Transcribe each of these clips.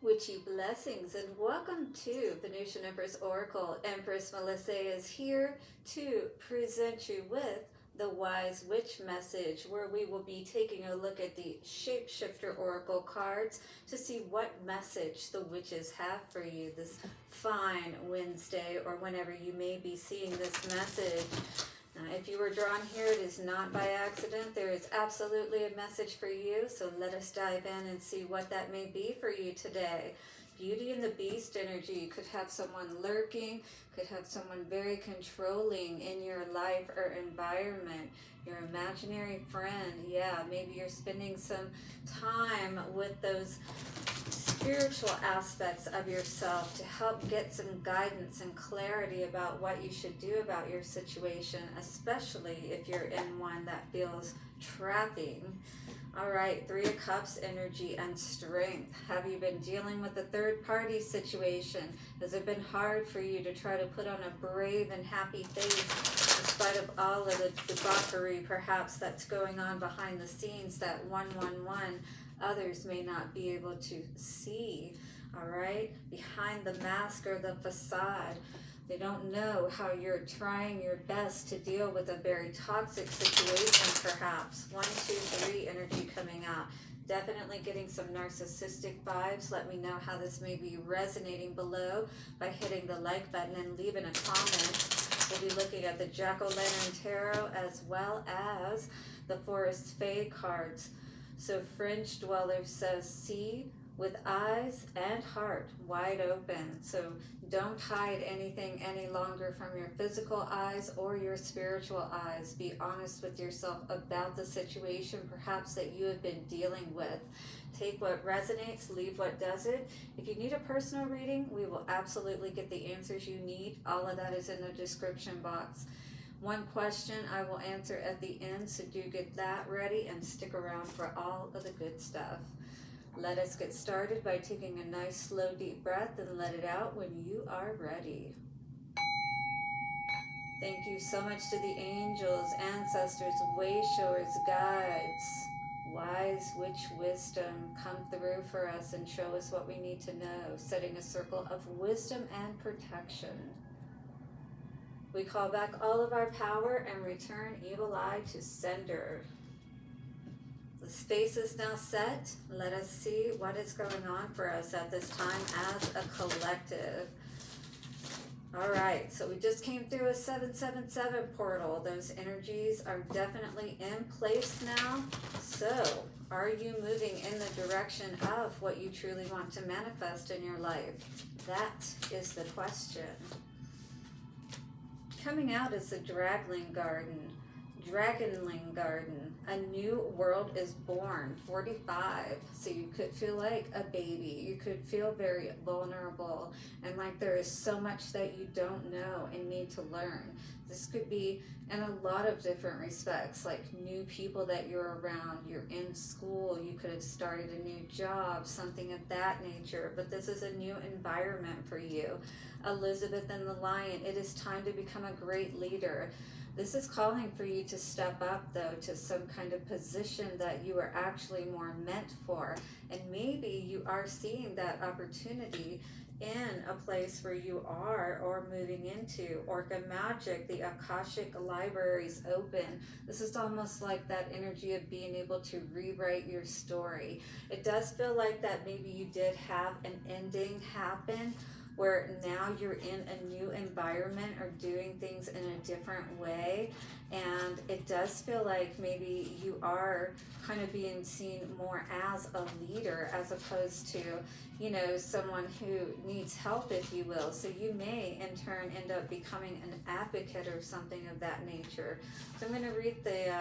Witchy blessings and welcome to Venusian Empress Oracle. Empress Melissae is here to present you with the Wise Witch message, where we will be taking a look at the Shapeshifter Oracle cards to see what message the witches have for you this fine Wednesday, or whenever you may be seeing this message. If you were drawn here, it is not by accident. There is absolutely a message for you, so let us dive in and see what that may be for you today. Beauty and the Beast energy could have someone lurking, could have someone very controlling in your life or environment. Your imaginary friend, yeah, maybe you're spending some time with those spiritual aspects of yourself to help get some guidance and clarity about what you should do about your situation, especially if you're in one that feels trapping. All right, Three of Cups energy and strength. Have you been dealing with a third party situation? Has it been hard for you to try to put on a brave and happy face in spite of all of the debauchery perhaps that's going on behind the scenes that 111 others may not be able to see? All right, behind the mask or the facade, they don't know how you're trying your best to deal with a very toxic situation perhaps. 1, 2, 3 energy coming out. Definitely getting some narcissistic vibes. Let me know how this may be resonating below by hitting the like button and leaving a comment. We'll be looking at the Jack-o'-lantern tarot as well as the Forest Fae cards. So Fringe Dweller says, see with eyes and heart wide open. So don't hide anything any longer from your physical eyes or your spiritual eyes. Be honest with yourself about the situation perhaps that you have been dealing with. Take what resonates, leave what doesn't. If you need a personal reading, we will absolutely get the answers you need. All of that is in the description box. One question I will answer at the end, so do get that ready and stick around for all of the good stuff. Let us get started by taking a nice slow deep breath and let it out when you are ready. Thank you so much to the angels, ancestors, way-showers, guides, wise witch wisdom. Come through for us and show us what we need to know, setting a circle of wisdom and protection. We call back all of our power and return evil eye to sender. The space is now set. Let us see what is going on for us at this time as a collective. All right, so we just came through a 777 portal. Those energies are definitely in place now. So are you moving in the direction of what you truly want to manifest in your life? That is the question. Coming out is the Dragonling Garden. Dragonling Garden. A new world is born. 45. So you could feel like a baby. You could feel very vulnerable and like there is so much that you don't know and need to learn. This could be in a lot of different respects, like new people that you're around, you're in school, you could have started a new job, something of that nature, but this is a new environment for you. Elizabeth and the Lion, it is time to become a great leader. This is calling for you to step up, though, to some kind of position that you are actually more meant for. And maybe you are seeing that opportunity in a place where you are or moving into. Orca Magic, the Akashic Libraries open. This is almost like that energy of being able to rewrite your story. It does feel like that maybe you did have an ending happen, where now you're in a new environment or doing things in a different way. And it does feel like maybe you are kind of being seen more as a leader as opposed to, you know, someone who needs help, if you will. So you may in turn end up becoming an advocate or something of that nature. So I'm going to read the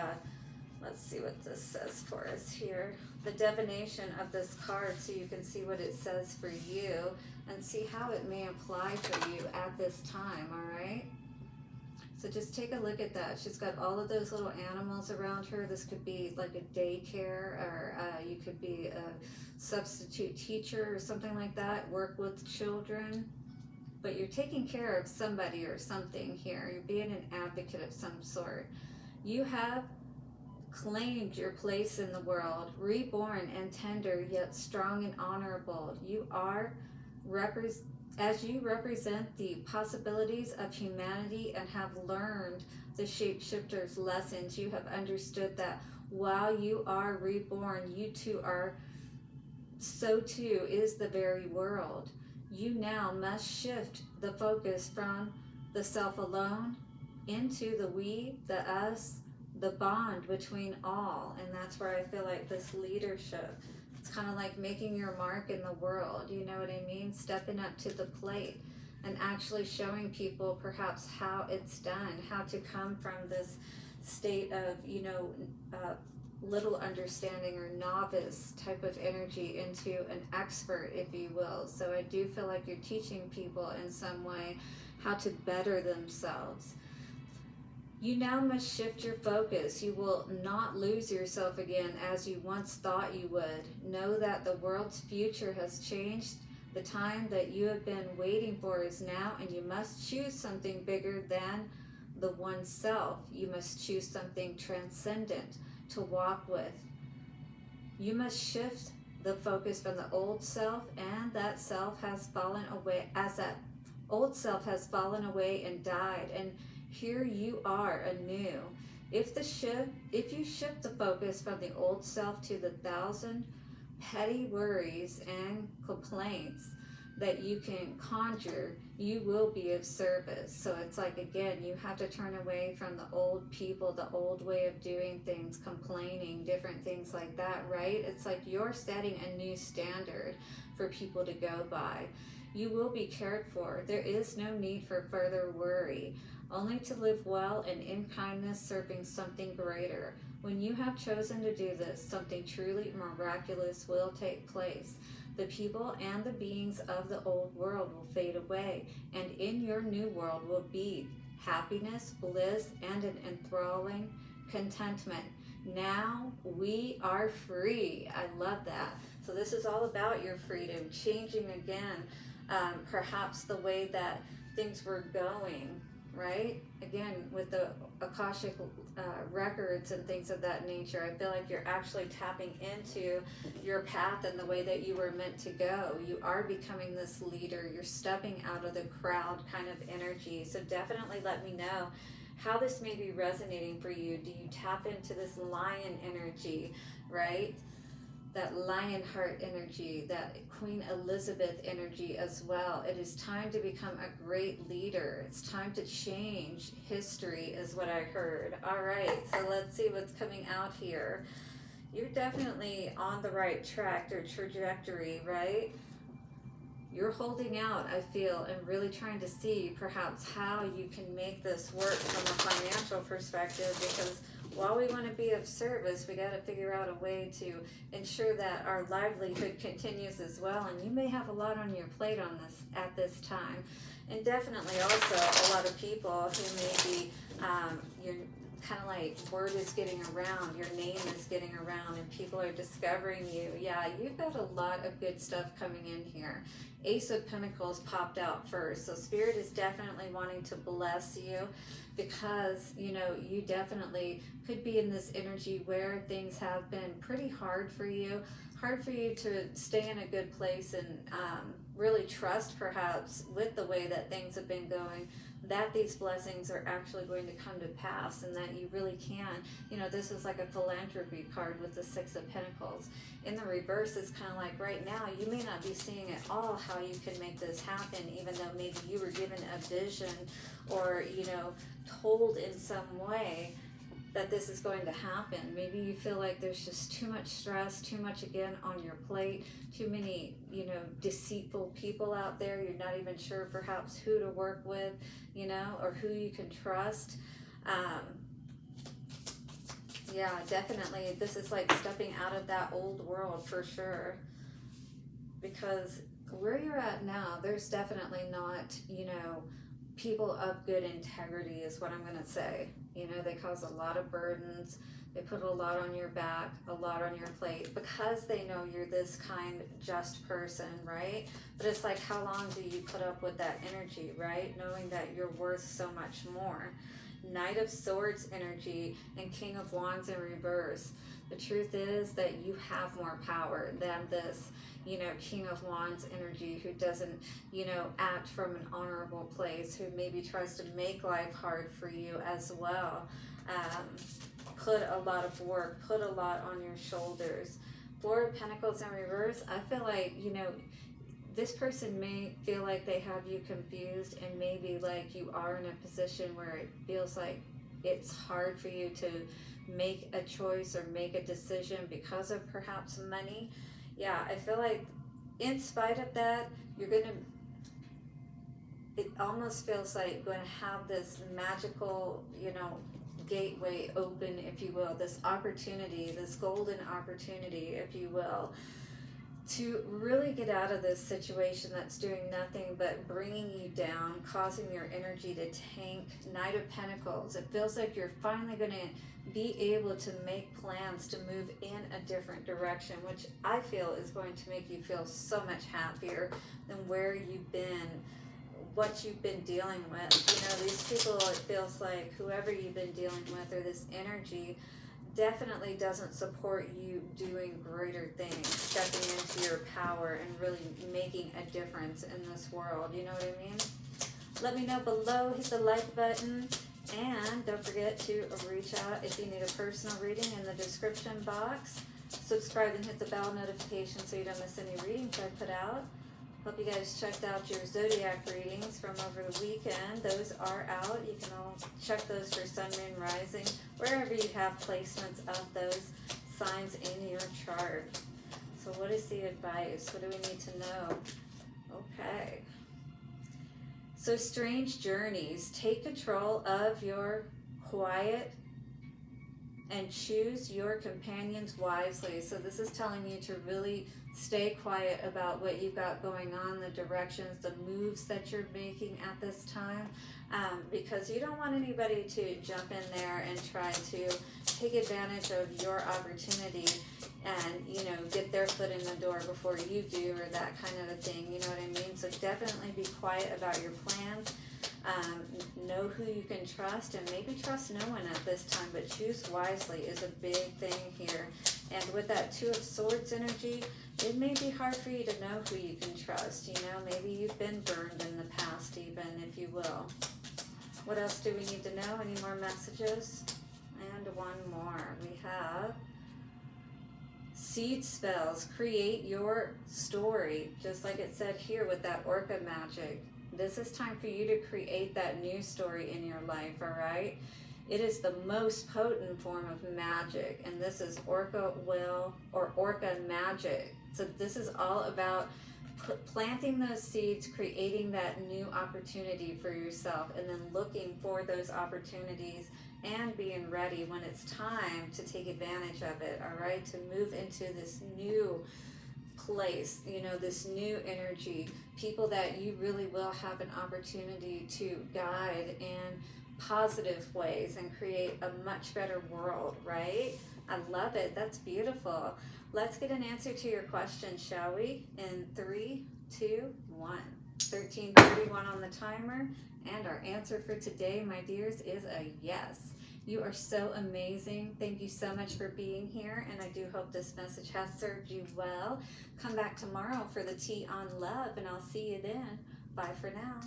let's see what this says for us here. The divination of this card, so you can see what it says for you and see how it may apply for you at this time, all right? So just take a look at that. She's got all of those little animals around her. This could be like a daycare, or you could be a substitute teacher or something like that, work with children. But you're taking care of somebody or something here. You're being an advocate of some sort. You have claimed your place in the world, reborn and tender, yet strong and honorable. You are, as you represent the possibilities of humanity and have learned the shapeshifters' lessons, you have understood that while you are reborn, you too are, so too is the very world. You now must shift the focus from the self alone into the we, the us, the bond between all. And that's where I feel like this leadership, it's kind of like making your mark in the world, you know what I mean? Stepping up to the plate and actually showing people perhaps how it's done, how to come from this state of, little understanding or novice type of energy into an expert, if you will. So I do feel like you're teaching people in some way how to better themselves. You now must shift your focus. You will not lose yourself again as you once thought you would. Know that the world's future has changed. The time that you have been waiting for is now, and you must choose something bigger than the one self. You must choose something transcendent to walk with. You must shift the focus from the old self, and that self has fallen away, as that old self has fallen away and died, and here you are anew. If you shift the focus from the old self to the 1,000 petty worries and complaints that you can conjure, you will be of service. So it's like, again, you have to turn away from the old people, the old way of doing things, complaining, different things like that, right? It's like you're setting a new standard for people to go by. You will be cared for. There is no need for further worry, only to live well and in kindness, serving something greater. When you have chosen to do this, something truly miraculous will take place. The people and the beings of the old world will fade away, and in your new world will be happiness, bliss, and an enthralling contentment. Now we are free. I love that. So this is all about your freedom, changing again, perhaps the way that things were going, right? Again, with the Akashic records and things of that nature, I feel like you're actually tapping into your path and the way that you were meant to go. You are becoming this leader. You're stepping out of the crowd kind of energy. So definitely let me know how this may be resonating for you. Do you tap into this lion energy, right? That lion heart energy, that Queen Elizabeth energy as well. It is time to become a great leader. It's time to change history is what I heard. All right, so let's see what's coming out here. You're definitely on the right track or trajectory, right? You're holding out, I feel, and really trying to see perhaps how you can make this work from a financial perspective, because while we want to be of service, we got to figure out a way to ensure that our livelihood continues as well. And you may have a lot on your plate on this at this time, and definitely also a lot of people who may be you're kind of like word is getting around, your name is getting around, and people are discovering you. Yeah, you've got a lot of good stuff coming in here. Ace of Pentacles popped out first, so Spirit is definitely wanting to bless you, because you definitely could be in this energy where things have been pretty hard for you to stay in a good place and really trust perhaps with the way that things have been going, that these blessings are actually going to come to pass, and that you really can. This is like a philanthropy card with the Six of Pentacles. In the reverse, it's kind of like right now you may not be seeing at all how you can make this happen, even though maybe you were given a vision or told in some way that this is going to happen. Maybe you feel like there's just too much stress, too much again on your plate, too many deceitful people out there. You're not even sure perhaps who to work with, or who you can trust. Yeah, definitely this is like stepping out of that old world for sure, because where you're at now, there's definitely not people of good integrity is what I'm going to say. They cause a lot of burdens. They put a lot on your back, a lot on your plate, because they know you're this kind, just person, right? But it's like, how long do you put up with that energy, right? Knowing that you're worth so much more. Knight of Swords energy, and King of Wands in reverse. The truth is that you have more power than this, you know, King of Wands energy who doesn't, you know, act from an honorable place, who maybe tries to make life hard for you as well. Put a lot of work, put a lot on your shoulders. Four of Pentacles in reverse, I feel like, you know, this person may feel like they have you confused, and maybe like you are in a position where it feels like it's hard for you to make a choice or make a decision because of perhaps money. Yeah, I feel like in spite of that, you're going to, it almost feels like going to have this magical, you know, gateway open, if you will, this opportunity, this golden opportunity, if you will, to really get out of this situation that's doing nothing but bringing you down, causing your energy to tank. Knight of Pentacles, it feels like you're finally going to be able to make plans to move in a different direction, which I feel is going to make you feel so much happier than where you've been, what you've been dealing with. You know, these people, it feels like whoever you've been dealing with, or this energy, definitely doesn't support you doing greater things, stepping into your power and really making a difference in this world. You know what I mean? Let me know below, hit the like button, and don't forget to reach out if you need a personal reading in the description box. Subscribe and hit the bell notification so you don't miss any readings I put out. Hope you guys checked out your zodiac readings from over the weekend. Those are out. You can all check those for Sun, Moon, Rising, wherever you have placements of those signs in your chart. So what is the advice? What do we need to know? Okay. So strange journeys. Take control of your quiet and choose your companions wisely. So this is telling you to really stay quiet about what you've got going on, the directions, the moves that you're making at this time, because you don't want anybody to jump in there and try to take advantage of your opportunity and, you know, get their foot in the door before you do, or that kind of a thing. You know what I mean? So definitely be quiet about your plans. Know who you can trust, and maybe trust no one at this time, but choose wisely is a big thing here. And with that Two of Swords energy, it may be hard for you to know who you can trust. You know, maybe you've been burned in the past even, if you will. What else do we need to know? Any more messages? And one more. We have seed spells. Create your story, just like it said here with that orca magic. This is time for you to create that new story in your life, all right? It is the most potent form of magic, and this is orca will or orca magic. So this is all about planting those seeds, creating that new opportunity for yourself, and then looking for those opportunities and being ready when it's time to take advantage of it, all right? To move into this new place, you know, this new energy, people that you really will have an opportunity to guide in positive ways and create a much better world, right? I love it. That's beautiful. Let's get an answer to your question, shall we? In 3, 2, 1. 13:31 on the timer, and our answer for today, my dears, is a yes. You are so amazing. Thank you so much for being here, and I do hope this message has served you well. Come back tomorrow for the tea on love, and I'll see you then. Bye for now.